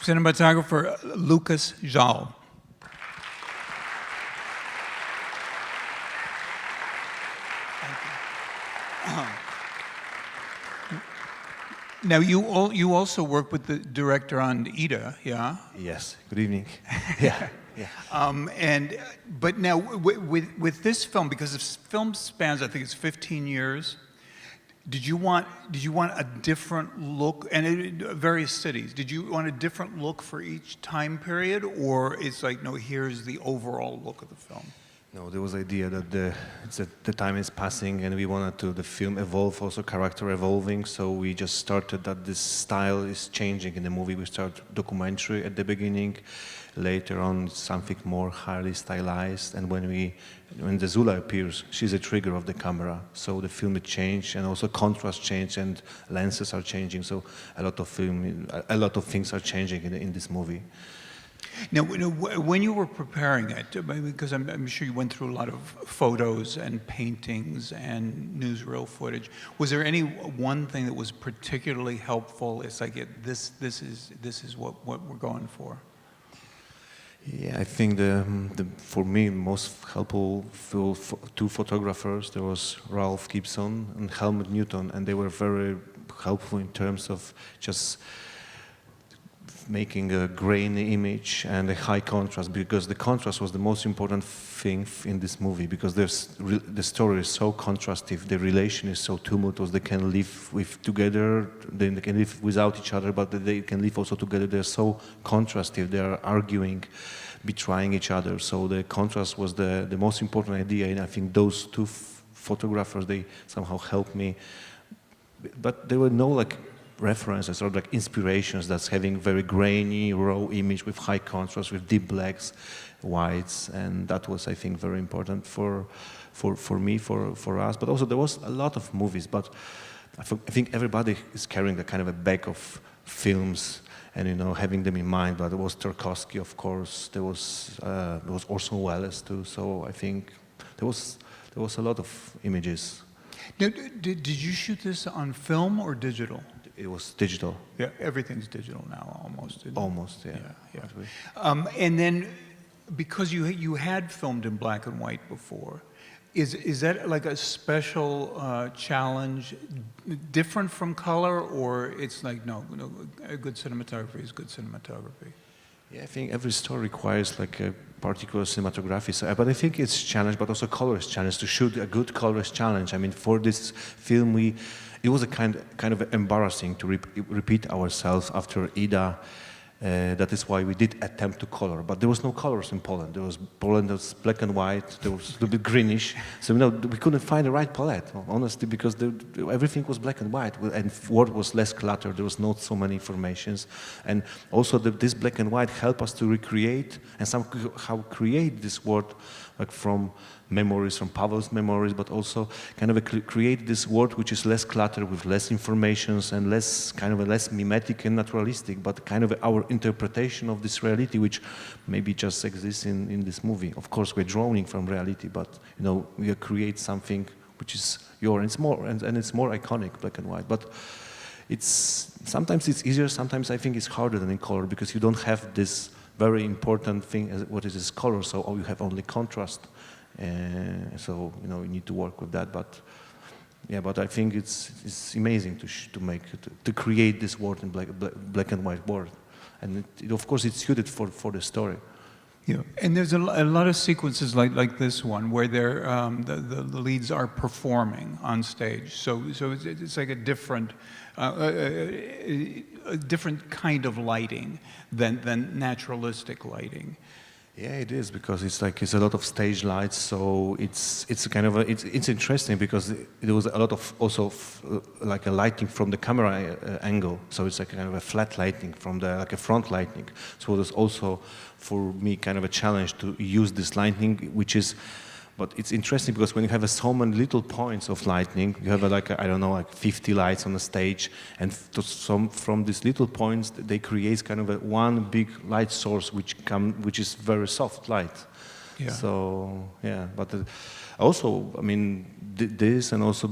Cinematographer Lukasz Zal. Now, you also work with the director on Ida, yeah? Yes. Good evening. Yeah. But now with this film, because the film spans, I think it's 15 years. Did you want a different look, and various cities? Did you want a different look for each time period, or it's like, no, here's the overall look of the film? No, there was the idea that the time is passing and we wanted the film evolve, also character evolving, so we just started that this style is changing in the movie. We start documentary at the beginning, later on something more highly stylized, and when the Zula appears, she's a trigger of the camera, so the film will change, and also contrast change and lenses are changing, so a lot of things are changing in this movie. Now, when you were preparing it, because I'm sure you went through a lot of photos and paintings and newsreel footage, was there any one thing that was particularly helpful? It's like this is what we're going for. Yeah, I think for me most helpful two photographers. There was Ralph Gibson and Helmut Newton, and they were very helpful in terms of just making a grainy image and a high contrast, because the contrast was the most important thing in this movie, because the story is so contrastive, the relation is so tumultuous. They can live together, they can live without each other, but they can live also together. They're so contrastive, they are arguing, betraying each other. So the contrast was the most important idea, and I think those two photographers, they somehow helped me. But there were no references or inspirations that's having very grainy, raw image with high contrast, with deep blacks, whites, and that was, I think, very important for me, for us. But also there was a lot of movies, but I think everybody is carrying a kind of a bag of films and having them in mind. But there was Tarkovsky, of course. There was Orson Welles too. So I think there was a lot of images. Now, did you shoot this on film or digital? It was digital. Yeah, everything's digital now, almost. Almost, yeah. And then, because you had filmed in black and white before, is that like a special challenge, different from color, or it's like no, a good cinematography is good cinematography? Yeah, I think every story requires a particular cinematography. So, but I think it's challenge, but also color is challenge. To shoot a good color is challenge. I mean, for this film, it was a kind of embarrassing to repeat ourselves after Ida. That is why we did attempt to color, but there was no colors in Poland. Poland was black and white. There was a little bit greenish, so we couldn't find the right palette, honestly, because everything was black and white, and word was less cluttered. There was not so many informations, and also this black and white helped us to recreate and somehow create this world from memories, from Pavel's memories, but also kind of create this world which is less cluttered, with less informations and less mimetic and naturalistic, but kind of our interpretation of this reality, which maybe just exists in this movie. Of course, we're drawing from reality, but we create something which is yours, and it's more iconic, black and white. But sometimes it's easier, sometimes I think it's harder than in color, because you don't have this very important thing as what is this color, so you have only contrast. So you need to work with that, but I think it's amazing to create this world in black and white world, and of course it's suited for the story. Yeah, and there's a lot of sequences like this one where the leads are performing on stage. So it's like a different kind of lighting than naturalistic lighting. Yeah, it is, because it's a lot of stage lights, so it's interesting because there was a lot of also like a lighting from the camera angle, so it's like kind of a flat lighting from a front lighting. So it was also for me kind of a challenge to use this lighting, but it's interesting because when you have so many little points of lighting, you have I don't know, 50 lights on the stage, and from these little points they create kind of one big light source which is very soft light. Yeah. So yeah, but also I mean this, and also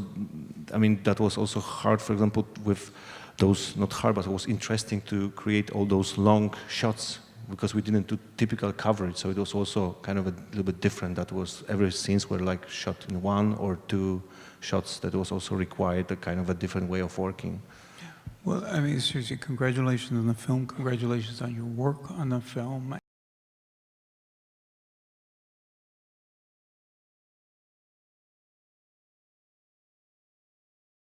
I mean that was also hard, for example, with those, not hard, but it was interesting to create all those long shots because we didn't do typical coverage, so it was also kind of a little bit different. That was, every scenes were like shot in 1 or 2 shots. That was also required a kind of a different way of working. Well, I mean, seriously, congratulations on the film. Congratulations on your work on the film.